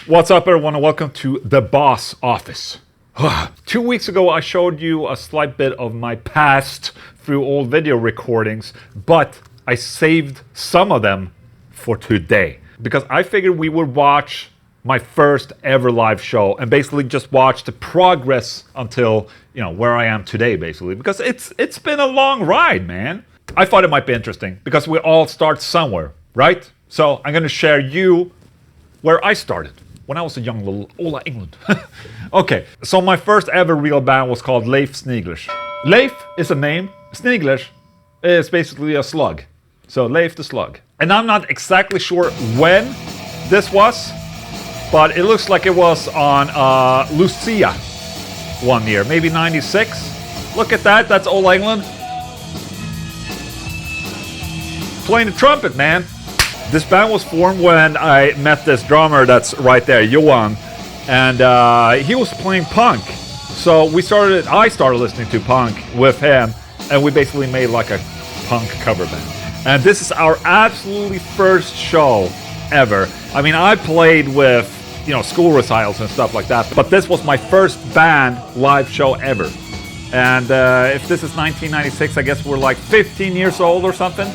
What's up, everyone, and welcome to the boss office. 2 weeks ago, I showed you a slight bit of my past through old video recordings, but I saved some of them for today because I figured we would watch my first ever live show and basically just watch the progress until, you know, where I am today, basically, because it's been a long ride, man. I thought it might be interesting because we all start somewhere, right? So I'm going to share you where I started when I was a young little Ola Englund. Okay, so my first ever real band was called Leif Sniglish. Leif is a name, Sniglish is basically a slug. So Leif the Slug. And I'm not exactly sure when this was, but it looks like it was on Lucia one year, maybe 96. Look at that, that's Ola Englund. Playing the trumpet, man. This band was formed when I met this drummer that's right there, Johan, and he was playing punk. So I started listening to punk with him, and we basically made like a punk cover band. And this is our absolutely first show ever. I mean, I played with, you know, school recitals and stuff like that, but this was my first band live show ever. And if this is 1996, I guess we're like 15 years old or something.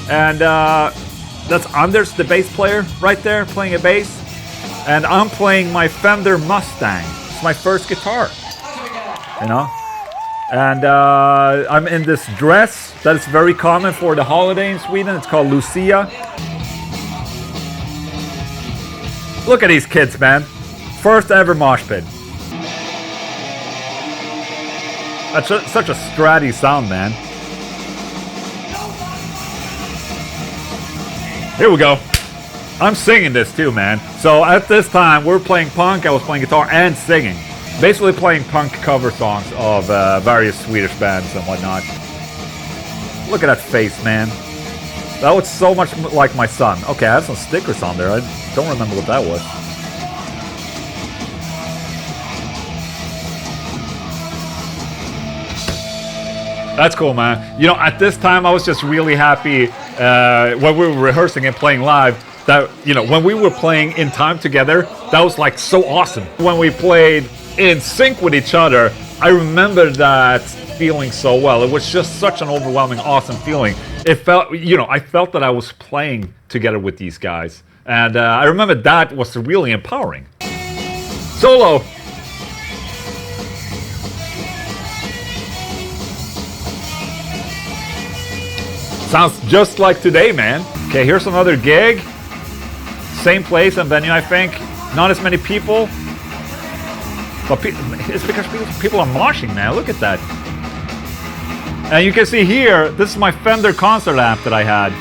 And that's Anders, the bass player, right there, playing a bass. And I'm playing my Fender Mustang. It's my first guitar, you know? And I'm in this dress that is very common for the holiday in Sweden. It's called Lucia. Look at these kids, man. First ever mosh pit. That's such a stratty sound, man. Here we go. I'm singing this too, man. So at this time, we're playing punk. I was playing guitar and singing. Basically playing punk cover songs of various Swedish bands and whatnot. Look at that face, man. That looks so much like my son. Okay, I have some stickers on there. I don't remember what that was. That's cool, man. You know, at this time, I was just really happy when we were rehearsing and playing live that, you know, when we were playing in time together, that was like so awesome. When we played in sync with each other, I remember that feeling so well. It was just such an overwhelming, awesome feeling. It felt, you know, I felt that I was playing together with these guys. And I remember that was really empowering. Solo. Sounds just like today, man. Okay, here's another gig. Same place and venue, I think. Not as many people. But it's because people are moshing, man. Look at that. And you can see here, this is my Fender concert amp that I had.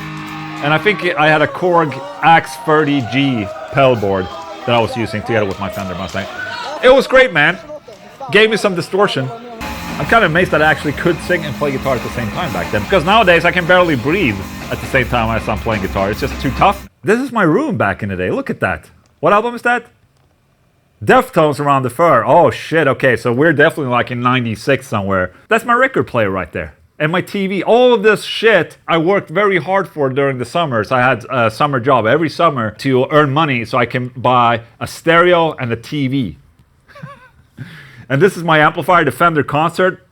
And I think I had a Korg Axe 30G pedal board that I was using together with my Fender Mustang. It was great, man. Gave me some distortion. I'm kind of amazed that I actually could sing and play guitar at the same time back then. Because nowadays I can barely breathe at the same time as I'm playing guitar. It's just too tough. This is my room back in the day. Look at that. What album is that? Deftones Around the Fur. Oh shit, okay, so we're definitely like in 96 somewhere. That's my record player right there. And my TV. All of this shit I worked very hard for during the summers. I had a summer job every summer to earn money so I can buy a stereo and a TV. And this is my amplifier, the Fender Concert.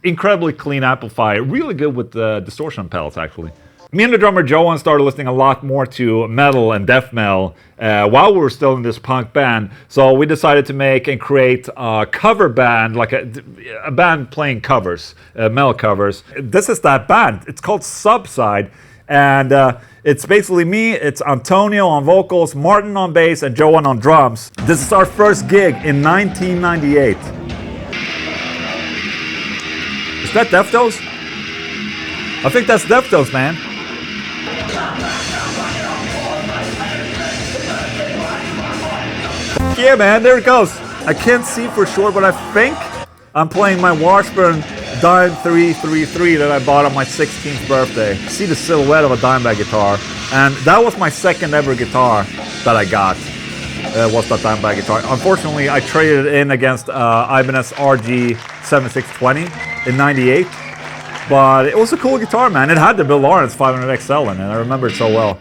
Incredibly clean amplifier. Really good with the distortion pedals, actually. Me and the drummer Johan started listening a lot more to metal and death metal while we were still in this punk band. So we decided to make and create a cover band, like a band playing covers, metal covers. This is that band. It's called Subside. And it's basically me, it's Antonio on vocals, Martin on bass, and Johan on drums. This is our first gig in 1998. Is that Deftones? I think that's Deftones, man. Yeah, man, there it goes. I can't see for sure, but I think I'm playing my Washburn Dime 333 that I bought on my 16th birthday. See the silhouette of a Dimebag guitar. And that was my second ever guitar that I got. Was that Dimebag guitar. Unfortunately, I traded it in against Ibanez RG 7620 in 98. But it was a cool guitar, man. It had the Bill Lawrence 500XL in it. I remember it so well.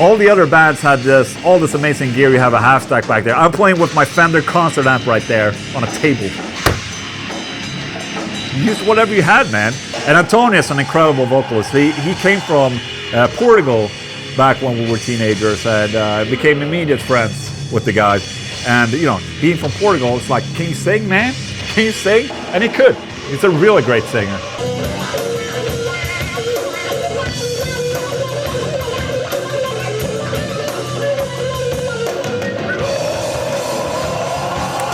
All the other bands had all this amazing gear. You have a half stack back there. I'm playing with my Fender concert amp right there on a table. Use whatever you had, man. And Antonio is an incredible vocalist. He came from Portugal back when we were teenagers and became immediate friends with the guys. And, you know, being from Portugal, it's like, can you sing, man? Can you sing? And he could. He's a really great singer.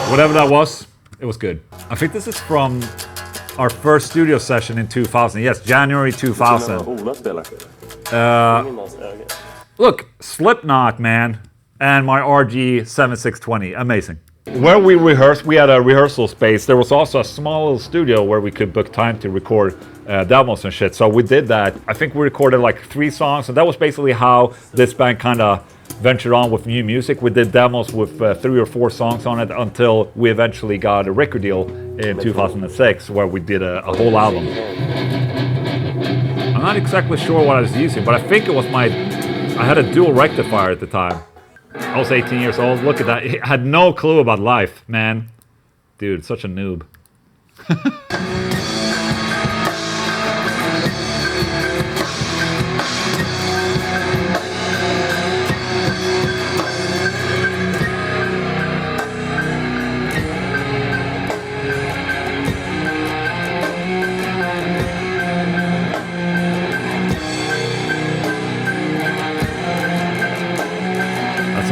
Whatever that was, it was good. I think this is from our first studio session in 2000. Yes, January 2000. Look, Slipknot, man, and my RG 7620, amazing. Where we rehearsed, we had a rehearsal space. There was also a small little studio where we could book time to record demos and shit. So we did that. I think we recorded like 3 songs, and that was basically how this band kind of ventured on with new music. We did demos with 3 or 4 songs on it until we eventually got a record deal in 2006 where we did a whole album. I'm not exactly sure what I was using, but I think it was I had a dual rectifier at the time. I was 18 years old. Look at that. I had no clue about life, man. Dude, such a noob.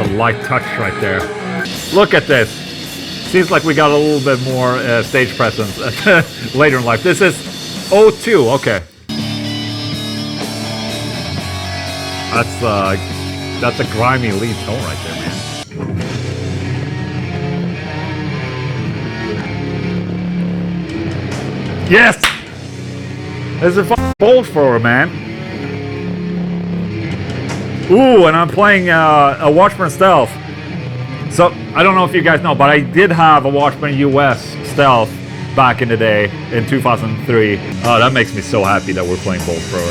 A light touch right there. Look at this. Seems like we got a little bit more stage presence later in life. This is 02. Okay. That's a grimy lead tone right there, man. Yes! This is a fucking bolt thrower, man. Ooh, and I'm playing a Watchman Stealth. So, I don't know if you guys know, but I did have a Watchman US Stealth back in the day, in 2003. Oh, that makes me so happy that we're playing Bolt Thrower.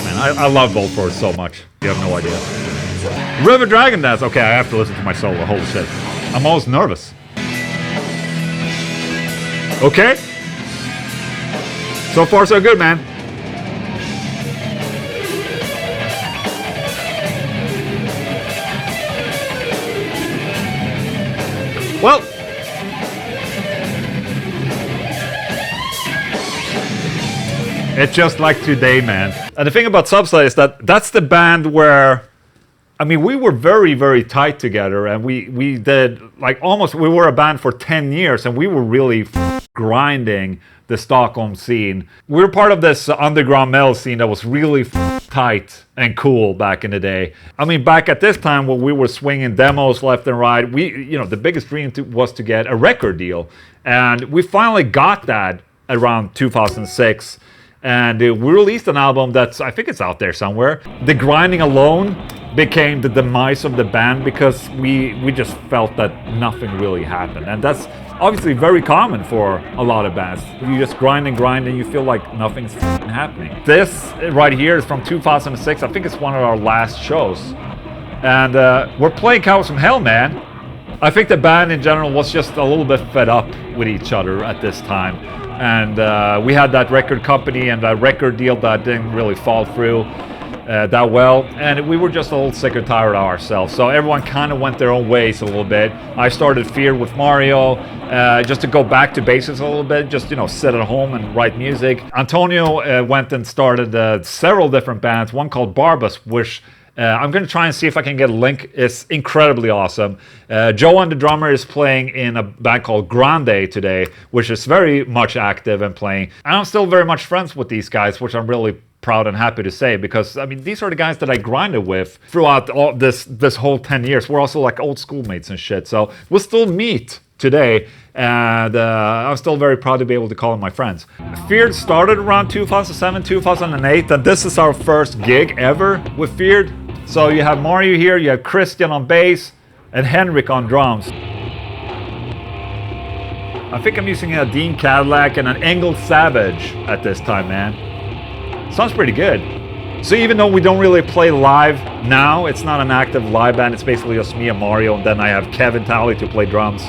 Man, I love Bolt Thrower so much. You have no idea. River Dragon Dance. Okay, I have to listen to my solo. Holy shit. I'm almost nervous. Okay. So far, so good, man. Well, it's just like today, man. And the thing about Subside is that that's the band where, I mean, we were very, very tight together, and we did like we were a band for 10 years, and we were really grinding the Stockholm scene. We were part of this underground metal scene that was really tight and cool back in the day. I mean, back at this time when we were swinging demos left and right, the biggest dream was to get a record deal. And we finally got that around 2006. And we released an album I think it's out there somewhere. The grinding alone became the demise of the band because we just felt that nothing really happened. And that's obviously very common for a lot of bands. You just grind and you feel like nothing's happening. This right here is from 2006. I think it's one of our last shows. And we're playing Cowards from Hell, man. I think the band in general was just a little bit fed up with each other at this time. And we had that record company and that record deal that didn't really fall through that well, and we were just a little sick and tired of ourselves, so everyone kind of went their own ways a little bit. I started Fear with Mario, just to go back to basics a little bit, just sit at home and write music. Antonio went and started several different bands, one called Barbas, which I'm going to try and see if I can get a link. It's incredibly awesome. Joe, the drummer, is playing in a band called Grande today, which is very much active and playing. And I'm still very much friends with these guys, which I'm really proud and happy to say, because I mean, these are the guys that I grinded with throughout all this whole 10 years. We're also like old schoolmates and shit, so we'll still meet today, and I'm still very proud to be able to call them my friends. Feared started around 2007, 2008, and this is our first gig ever with Feared. So you have Mario here, you have Christian on bass, and Henrik on drums. I think I'm using a Dean Cadillac and an Englund Savage at this time, man. Sounds pretty good. So even though we don't really play live now, it's not an active live band. It's basically just me and Mario, and then I have Kevin Talley to play drums.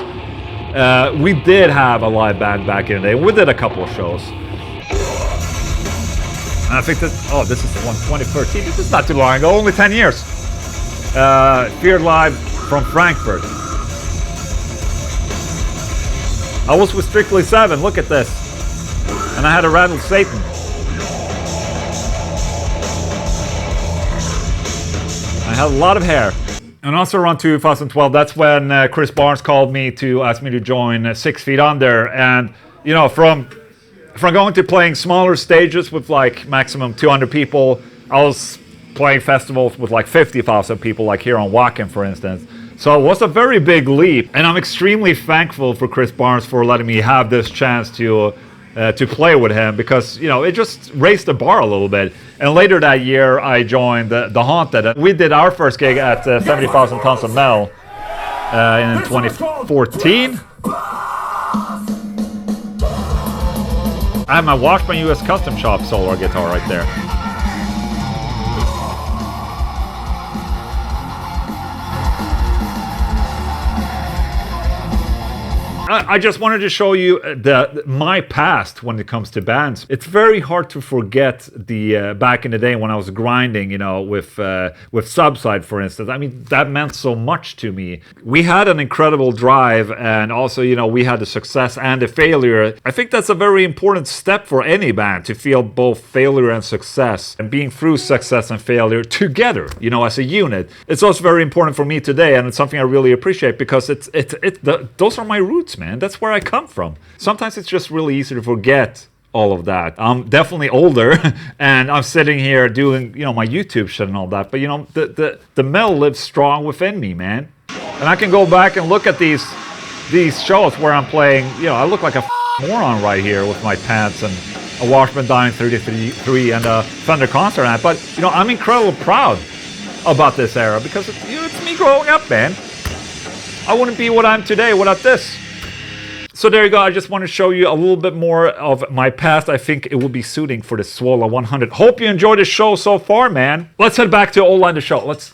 We did have a live band back in the day. We did a couple of shows. And I think this, oh, this is the one 2013. This is not too long ago, only 10 years. Feared Live from Frankfurt. I was with Strictly 7, look at this. And I had a Rattle Satan. I had a lot of hair. And also around 2012, that's when Chris Barnes called me to ask me to join 6 Feet Under. And, you know, from going to playing smaller stages with like maximum 200 people, I was playing festivals with like 50,000 people, like here on Wacken, for instance. So it was a very big leap, and I'm extremely thankful for Chris Barnes for letting me have this chance to play with him, because, you know, it just raised the bar a little bit. And later that year, I joined the Haunted. We did our first gig at 70,000 Tons of Metal in 2014. I have my Washburn US Custom Shop solar guitar right there. I just wanted to show you my past when it comes to bands. It's very hard to forget the back in the day when I was grinding, you know, with Subside, for instance. I mean, that meant so much to me. We had an incredible drive, and also, you know, we had the success and the failure. I think that's a very important step for any band, to feel both failure and success, and being through success and failure together, you know, as a unit. It's also very important for me today, and it's something I really appreciate, because those are my roots, man. That's where I come from. Sometimes it's just really easy to forget all of that. I'm definitely older, and I'm sitting here doing, you know, my YouTube shit and all that. But, you know, the metal lives strong within me, man. And I can go back and look at these shows where I'm playing. You know, I look like a moron right here with my pants and a Washburn Dying 33 and a Fender concert amp. But, you know, I'm incredibly proud about this era, because it's, you know, it's me growing up, man. I wouldn't be what I'm today without this. So there you go. I just want to show you a little bit more of my past. I think it will be suiting for the Swallow 100. Hope you enjoyed the show so far, man. Let's head back to Old Line the show. Let's...